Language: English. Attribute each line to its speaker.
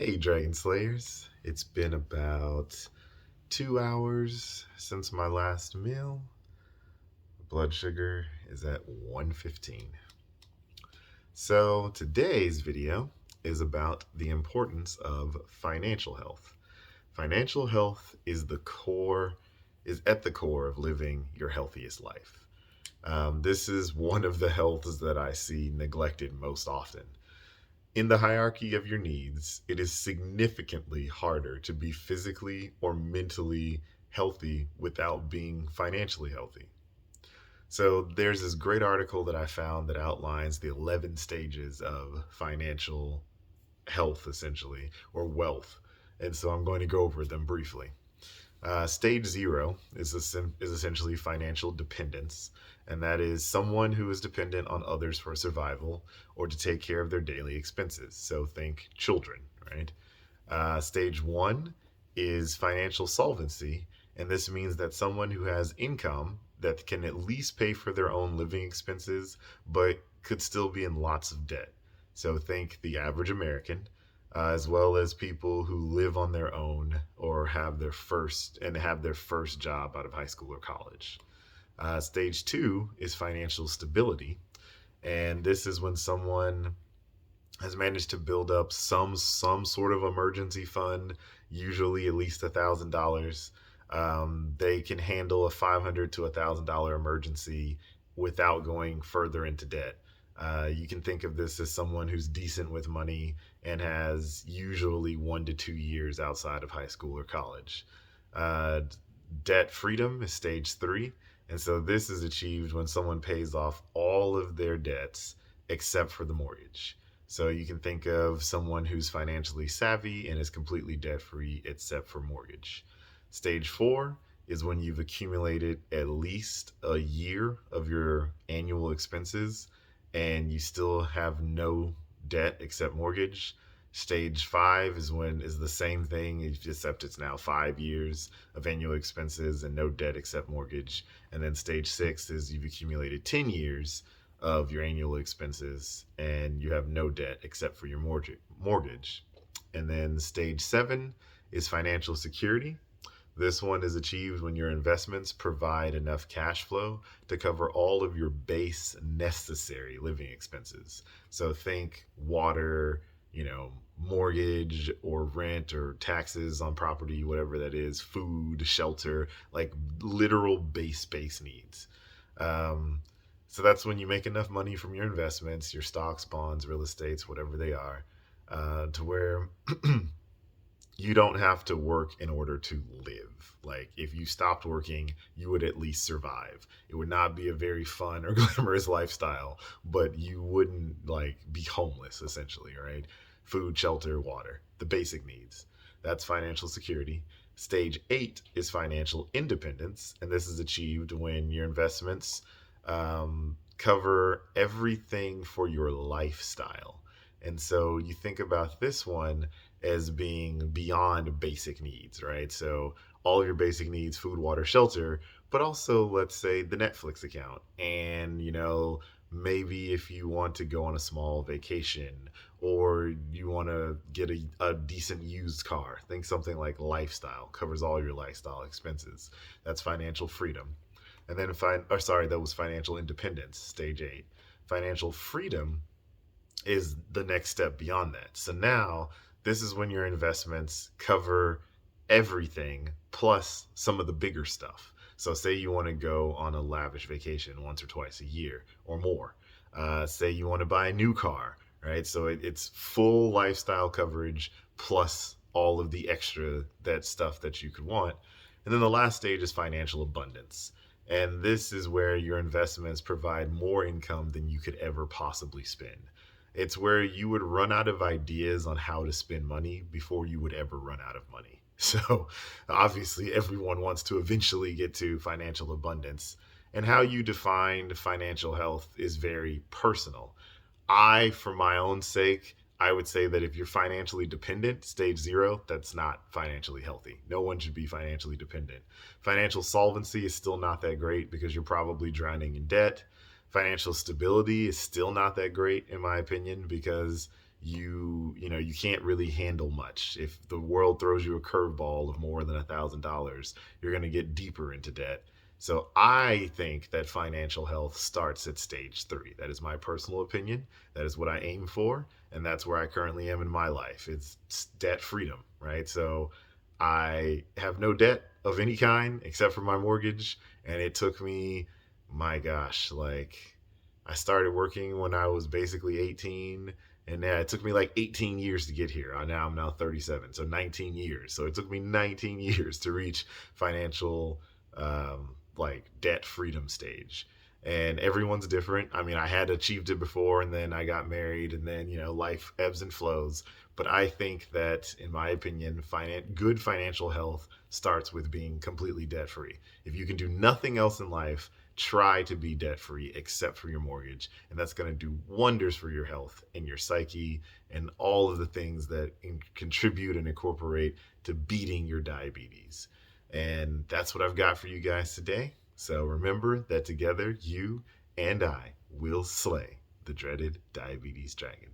Speaker 1: Hey, Dragon Slayers. It's been about 2 hours since my last meal. Blood sugar is at 115. So, today's video is about the importance of financial health. Financial health is at the core of living your healthiest life. This is one of the healths that I see neglected most often. In the hierarchy of your needs, it is significantly harder to be physically or mentally healthy without being financially healthy. So, there's this great article that I found that outlines the 11 stages of financial health, essentially, or wealth. And so, I'm going to go over them briefly. Stage zero is essentially financial dependence, and that is someone who is dependent on others for survival or to take care of their daily expenses. So think children, right? Stage one is financial solvency, and this means that someone who has income that can at least pay for their own living expenses, but could still be in lots of debt. So think the average American, as well as people who live on their own or have their first job out of high school or college. Stage two is financial stability, and this is when someone has managed to build up some sort of emergency fund, usually at least $1,000. They can handle a $500 to $1,000 emergency without going further into debt. You can think of this as someone who's decent with money and has usually 1 to 2 years outside of high school or college. Uh, Debt freedom is stage three. And so this is achieved when someone pays off all of their debts except for the mortgage. So you can think of someone who's financially savvy and is completely debt free except for mortgage. Stage four is when you've accumulated at least a year of your annual expenses and you still have no debt except mortgage. Stage five is the same thing, except it's now 5 years of annual expenses and no debt except mortgage. And then stage six is you've accumulated 10 years of your annual expenses and you have no debt except for your mortgage. And then stage seven is financial security. This one is achieved when your investments provide enough cash flow to cover all of your base necessary living expenses. So think water, mortgage or rent or taxes on property, whatever that is, food, shelter, like literal base needs. Um, so that's when you make enough money from your investments, your stocks, bonds, real estates, whatever they are, to where you don't have to work in order to live. Like if you stopped working, you would at least survive. It would not be a very fun or glamorous lifestyle, but you wouldn't like be homeless essentially, right? Food, shelter, water, the basic needs. That's financial security. Stage eight is financial independence, and this is achieved when your investments cover everything for your lifestyle. And so you think about this one as being beyond basic needs, right? So all of your basic needs, food, water, shelter, but also let's say the Netflix account. And, maybe if you want to go on a small vacation or you want to get a decent used car, think something like lifestyle, covers all your lifestyle expenses. That's financial freedom. And then, that was financial independence, stage eight. Financial freedom is the next step beyond that. So now this is when your investments cover everything plus some of the bigger stuff. So say you want to go on a lavish vacation once or twice a year or more. Say you want to buy a new car, right? So it's full lifestyle coverage plus all of the extra that stuff that you could want. And then the last stage is financial abundance. And this is where your investments provide more income than you could ever possibly spend. It's where you would run out of ideas on how to spend money before you would ever run out of money. So, obviously, everyone wants to eventually get to financial abundance. And how you define financial health is very personal. For my own sake, I would say that if you're financially dependent, stage zero, that's not financially healthy. No one should be financially dependent. Financial solvency is still not that great because you're probably drowning in debt. Financial stability is still not that great, in my opinion, because you can't really handle much. If the world throws you a curveball of more than $1,000, you're going to get deeper into debt. So I think that financial health starts at stage 3. That is my personal opinion. That is what I aim for, and that's where I currently am in my life. It's debt freedom, right? So I have no debt of any kind except for my mortgage, and it took me, my gosh, like I started working when I was basically 18, and yeah, it took me like 18 years to get here. I'm now 37, so 19 years. So it took me 19 years to reach financial like debt freedom stage. And everyone's different. I mean, I had achieved it before, and then I got married, and then life ebbs and flows. But I think that, in my opinion, good financial health starts with being completely debt free. If you can do nothing else in life, try to be debt free except for your mortgage. And that's going to do wonders for your health and your psyche and all of the things that contribute and incorporate to beating your diabetes. And that's what I've got for you guys today. So remember that together, you and I will slay the dreaded diabetes dragon.